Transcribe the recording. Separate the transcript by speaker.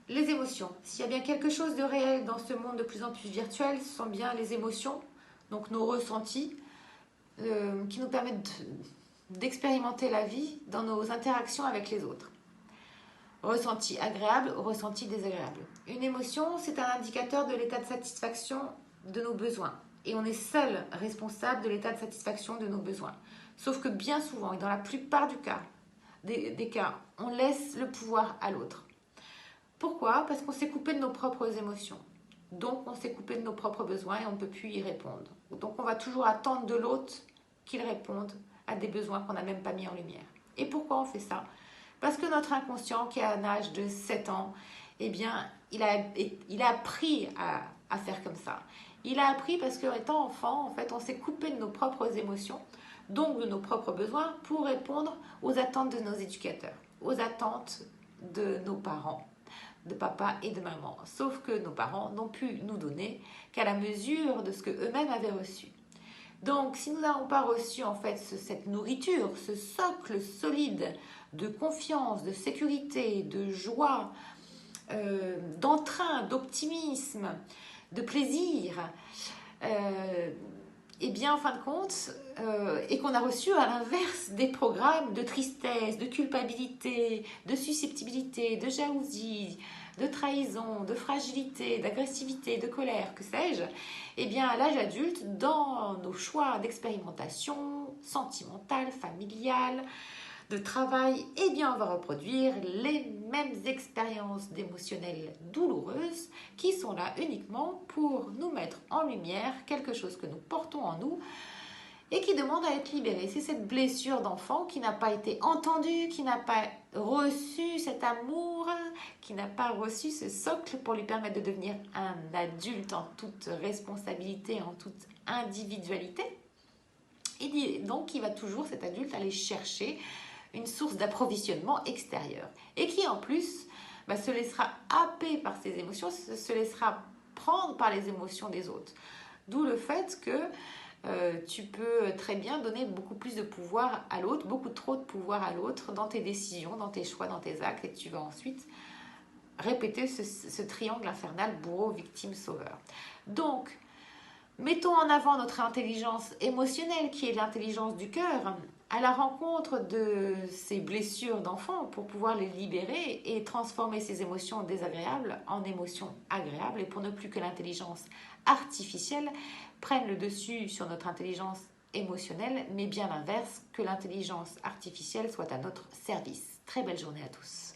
Speaker 1: Les émotions. S'il y a bien quelque chose de réel dans ce monde de plus en plus virtuel, ce sont bien les émotions, donc nos ressentis, qui nous permettent d'expérimenter la vie dans nos interactions avec les autres. Ressenti agréable, ressenti désagréable. Une émotion, c'est un indicateur de l'état de satisfaction de nos besoins. Et on est seul responsable de l'état de satisfaction de nos besoins. Sauf que bien souvent, et dans la plupart des cas, on laisse le pouvoir à l'autre. Pourquoi? Parce qu'on s'est coupé de nos propres émotions. Donc on s'est coupé de nos propres besoins et on ne peut plus y répondre. Donc on va toujours attendre de l'autre qu'il réponde à des besoins qu'on n'a même pas mis en lumière. Et pourquoi on fait ça? Parce que notre inconscient, qui a un âge de 7 ans, eh bien, il a appris à faire comme ça. Il a appris parce qu'étant enfant, en fait, on s'est coupé de nos propres émotions, donc de nos propres besoins, pour répondre aux attentes de nos éducateurs, aux attentes de nos parents, de papa et de maman. Sauf que nos parents n'ont pu nous donner qu'à la mesure de ce qu'eux-mêmes avaient reçu. Donc, si nous n'avons pas reçu en fait cette nourriture, ce socle solide de confiance, de sécurité, de joie, d'entrain, d'optimisme, de plaisir, et bien en fin de compte, et qu'on a reçu à l'inverse des programmes de tristesse, de culpabilité, de susceptibilité, de jalousie, de trahison, de fragilité, d'agressivité, de colère, que sais-je, eh bien à l'âge adulte, dans nos choix d'expérimentation sentimentale, familiale, de travail, eh bien on va reproduire les mêmes expériences d'émotionnelles douloureuses qui sont là uniquement pour nous mettre en lumière quelque chose que nous portons en nous et qui demande à être libéré. C'est cette blessure d'enfant qui n'a pas été entendue, qui n'a pas reçu cet amour, qui n'a pas reçu ce socle pour lui permettre de devenir un adulte en toute responsabilité, en toute individualité. Et donc, il va toujours, cet adulte, aller chercher une source d'approvisionnement extérieure et qui, en plus, se laissera happer par ses émotions, se laissera prendre par les émotions des autres. D'où le fait que tu peux très bien donner beaucoup plus de pouvoir à l'autre, beaucoup trop de pouvoir à l'autre dans tes décisions, dans tes choix, dans tes actes, et tu vas ensuite répéter ce triangle infernal bourreau, victime, sauveur. Donc, mettons en avant notre intelligence émotionnelle qui est l'intelligence du cœur à la rencontre de ces blessures d'enfant pour pouvoir les libérer et transformer ces émotions désagréables en émotions agréables et pour ne plus que l'intelligence artificielle prenne le dessus sur notre intelligence émotionnelle, mais bien l'inverse, que l'intelligence artificielle soit à notre service. Très belle journée à tous.